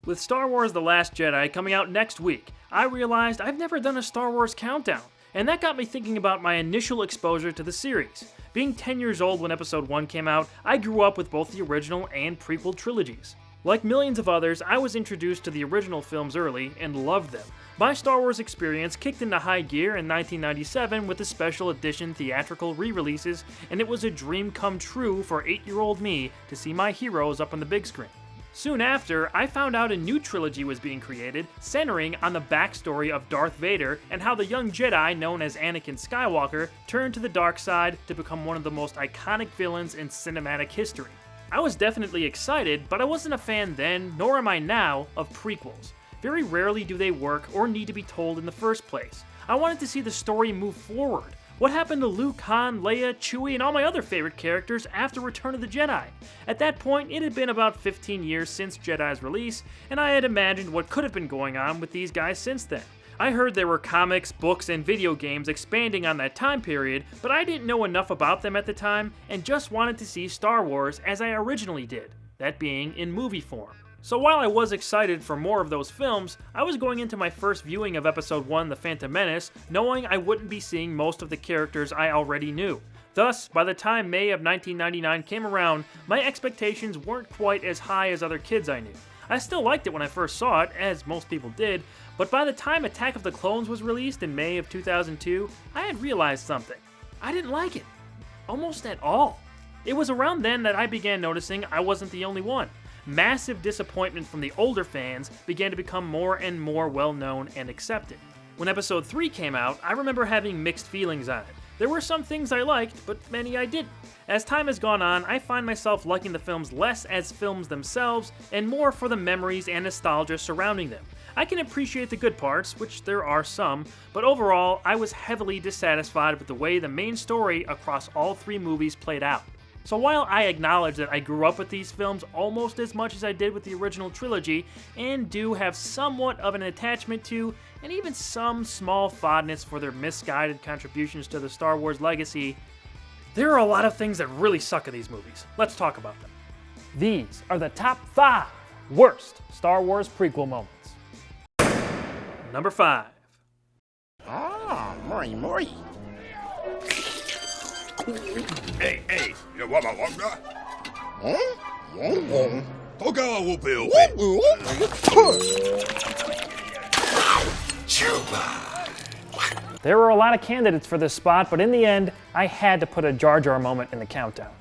With Star Wars The Last Jedi coming out next week, I realized I've never done a Star Wars countdown, and that got me thinking about my initial exposure to the series. Being 10 years old when Episode 1 came out, I grew up with both the original and prequel trilogies. Like millions of others, I was introduced to the original films early and loved them. My Star Wars experience kicked into high gear in 1997 with the special edition theatrical re-releases, and it was a dream come true for 8-year-old me to see my heroes up on the big screen. Soon after, I found out a new trilogy was being created, centering on the backstory of Darth Vader and how the young Jedi known as Anakin Skywalker turned to the dark side to become one of the most iconic villains in cinematic history. I was definitely excited, but I wasn't a fan then, nor am I now, of prequels. Very rarely do they work or need to be told in the first place. I wanted to see the story move forward. What happened to Luke, Han, Leia, Chewie, and all my other favorite characters after Return of the Jedi? At that point, it had been about 15 years since Jedi's release, and I had imagined what could have been going on with these guys since then. I heard there were comics, books, and video games expanding on that time period, but I didn't know enough about them at the time, and just wanted to see Star Wars as I originally did, that being in movie form. So while I was excited for more of those films, I was going into my first viewing of Episode 1, The Phantom Menace, knowing I wouldn't be seeing most of the characters I already knew. Thus, by the time May of 1999 came around, my expectations weren't quite as high as other kids I knew. I still liked it when I first saw it, as most people did, but by the time Attack of the Clones was released in May of 2002, I had realized something. I didn't like it. Almost at all. It was around then that I began noticing I wasn't the only one. Massive disappointment from the older fans began to become more and more well-known and accepted. When Episode 3 came out, I remember having mixed feelings on it. There were some things I liked, but many I didn't. As time has gone on, I find myself liking the films less as films themselves, and more for the memories and nostalgia surrounding them. I can appreciate the good parts, which there are some, but overall, I was heavily dissatisfied with the way the main story across all 3 movies played out. So while I acknowledge that I grew up with these films almost as much as I did with the original trilogy, and do have somewhat of an attachment to, and even some small fondness for their misguided contributions to the Star Wars legacy, there are a lot of things that really suck in these movies. Let's talk about them. These are the top 5 worst Star Wars prequel moments. Number 5. Mori. Hey, you wabba wabba? Togawa whoopil. There were a lot of candidates for this spot, but in the end, I had to put a Jar Jar moment in the countdown.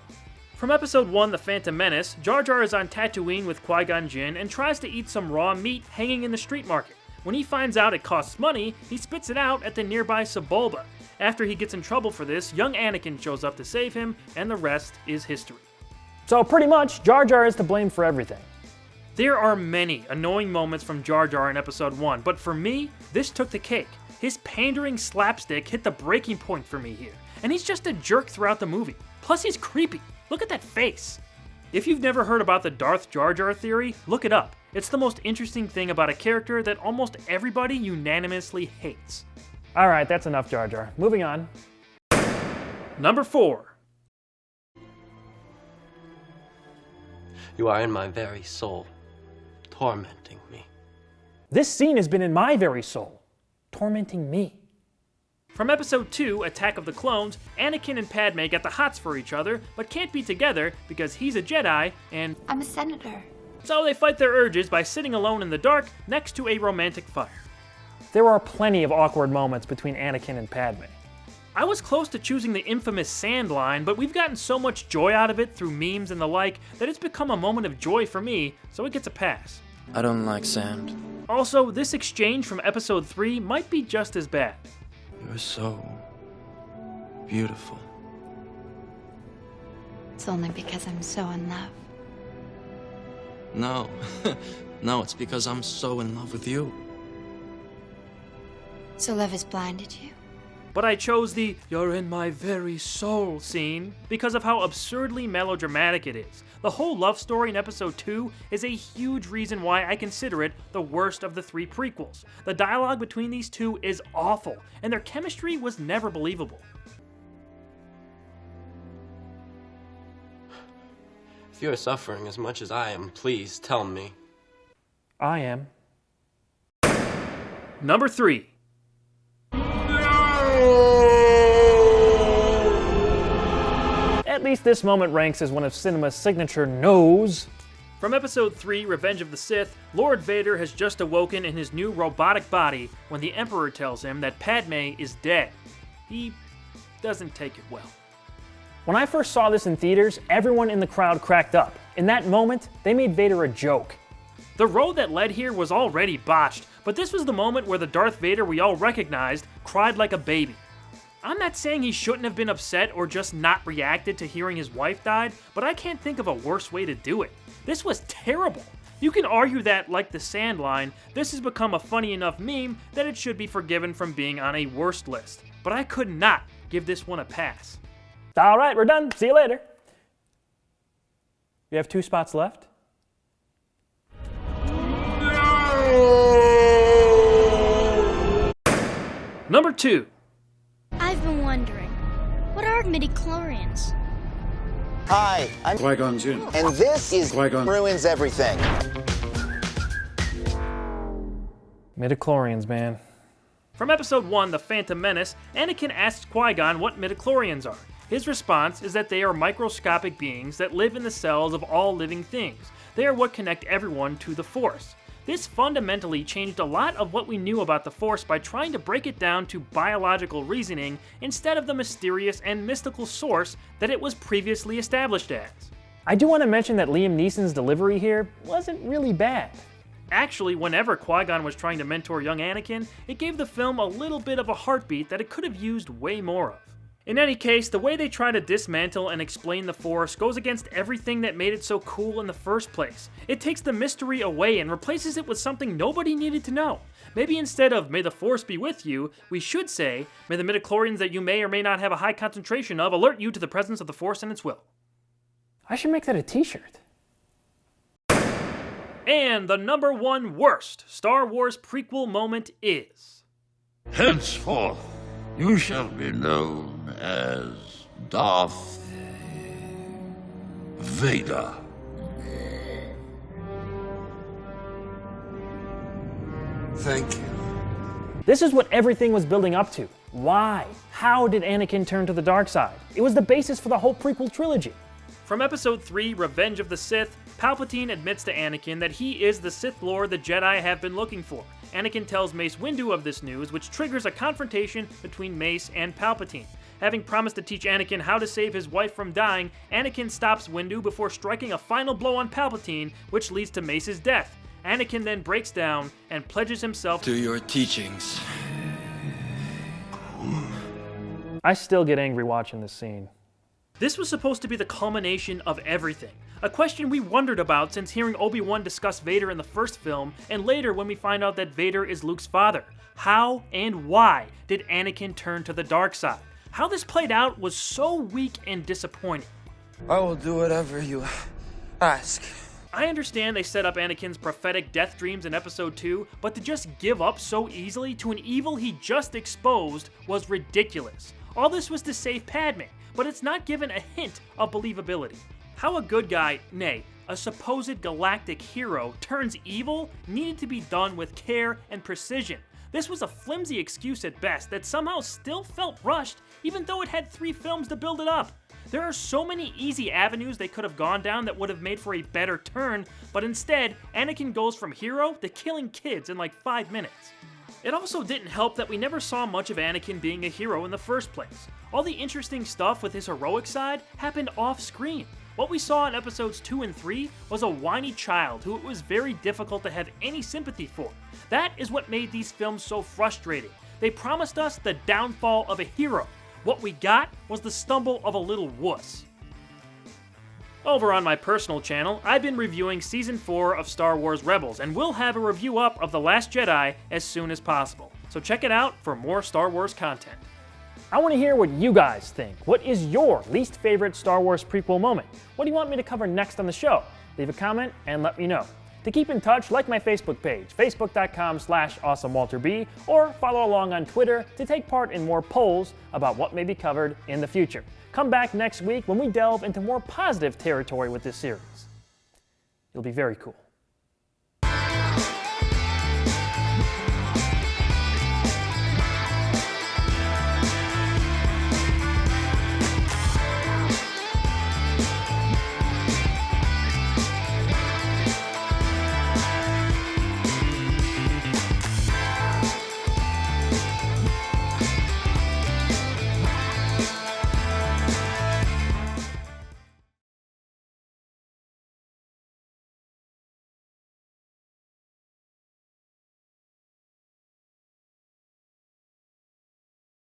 From Episode 1, The Phantom Menace, Jar Jar is on Tatooine with Qui-Gon Jinn and tries to eat some raw meat hanging in the street market. When he finds out it costs money, he spits it out at the nearby Sebulba. After he gets in trouble for this, young Anakin shows up to save him, and the rest is history. So pretty much, Jar Jar is to blame for everything. There are many annoying moments from Jar Jar in Episode 1, but for me, this took the cake. His pandering slapstick hit the breaking point for me here, and he's just a jerk throughout the movie. Plus he's creepy. Look at that face. If you've never heard about the Darth Jar Jar theory, look it up. It's the most interesting thing about a character that almost everybody unanimously hates. Alright, that's enough Jar Jar. Moving on. Number 4. You are in my very soul, tormenting me. This scene has been in my very soul, tormenting me. From Episode 2, Attack of the Clones, Anakin and Padme get the hots for each other, but can't be together because he's a Jedi and I'm a senator. So they fight their urges by sitting alone in the dark next to a romantic fire. There are plenty of awkward moments between Anakin and Padme. I was close to choosing the infamous sand line, but we've gotten so much joy out of it through memes and the like that it's become a moment of joy for me, so it gets a pass. I don't like sand. Also, this exchange from Episode 3 might be just as bad. You're so beautiful. It's only because I'm so in love. No. No, it's because I'm so in love with you. So love has blinded you? But I chose the "you're in my very soul" scene because of how absurdly melodramatic it is. The whole love story in Episode 2 is a huge reason why I consider it the worst of the 3 prequels. The dialogue between these two is awful, and their chemistry was never believable. If you're suffering as much as I am, please tell me. I am. Number 3. At least this moment ranks as one of cinema's signature no's. From Episode 3, Revenge of the Sith, Lord Vader has just awoken in his new robotic body when the Emperor tells him that Padme is dead. He doesn't take it well. When I first saw this in theaters, everyone in the crowd cracked up. In that moment, they made Vader a joke. The road that led here was already botched, but this was the moment where the Darth Vader we all recognized cried like a baby. I'm not saying he shouldn't have been upset or just not reacted to hearing his wife died, but I can't think of a worse way to do it. This was terrible. You can argue that, like the sand line, this has become a funny enough meme that it should be forgiven from being on a worst list. But I could not give this one a pass. Alright, we're done. See you later. You have 2 spots left? Number 2. I've been wondering, what are midichlorians? Hi, I'm Qui-Gon Jinn. and this is Qui-Gon. Ruins Everything. Midichlorians, man. From Episode 1, The Phantom Menace, Anakin asks Qui-Gon what midichlorians are. His response is that they are microscopic beings that live in the cells of all living things. They are what connect everyone to the Force. This fundamentally changed a lot of what we knew about the Force by trying to break it down to biological reasoning instead of the mysterious and mystical source that it was previously established as. I do want to mention that Liam Neeson's delivery here wasn't really bad. Actually, whenever Qui-Gon was trying to mentor young Anakin, it gave the film a little bit of a heartbeat that it could have used way more of. In any case, the way they try to dismantle and explain the Force goes against everything that made it so cool in the first place. It takes the mystery away and replaces it with something nobody needed to know. Maybe instead of, "May the Force be with you," we should say, "May the midichlorians that you may or may not have a high concentration of alert you to the presence of the Force and its will." I should make that a t-shirt. And the number 1 worst Star Wars prequel moment is... Henceforth, you shall be known as Darth Vader. Thank you. This is what everything was building up to. Why? How did Anakin turn to the dark side? It was the basis for the whole prequel trilogy. From Episode 3, Revenge of the Sith, Palpatine admits to Anakin that he is the Sith Lord the Jedi have been looking for. Anakin tells Mace Windu of this news, which triggers a confrontation between Mace and Palpatine. Having promised to teach Anakin how to save his wife from dying, Anakin stops Windu before striking a final blow on Palpatine, which leads to Mace's death. Anakin then breaks down and pledges himself To your teachings. I still get angry watching this scene. This was supposed to be the culmination of everything. A question we wondered about since hearing Obi-Wan discuss Vader in the first film, and later when we find out that Vader is Luke's father. How and why did Anakin turn to the dark side? How this played out was so weak and disappointing. I will do whatever you ask. I understand they set up Anakin's prophetic death dreams in Episode 2, but to just give up so easily to an evil he just exposed was ridiculous. All this was to save Padme, but it's not given a hint of believability. How a good guy, nay, a supposed galactic hero, turns evil needed to be done with care and precision. This was a flimsy excuse at best that somehow still felt rushed, even though it had 3 films to build it up. There are so many easy avenues they could have gone down that would have made for a better turn, but instead, Anakin goes from hero to killing kids in like 5 minutes. It also didn't help that we never saw much of Anakin being a hero in the first place. All the interesting stuff with his heroic side happened off-screen. What we saw in Episodes 2 and 3 was a whiny child who it was very difficult to have any sympathy for. That is what made these films so frustrating. They promised us the downfall of a hero. What we got was the stumble of a little wuss. Over on my personal channel, I've been reviewing Season 4 of Star Wars Rebels, and we'll have a review up of The Last Jedi as soon as possible. So check it out for more Star Wars content. I want to hear what you guys think. What is your least favorite Star Wars prequel moment? What do you want me to cover next on the show? Leave a comment and let me know. To keep in touch, like my Facebook page, facebook.com/awesomewalterb, or follow along on Twitter to take part in more polls about what may be covered in the future. Come back next week when we delve into more positive territory with this series. It'll be very cool.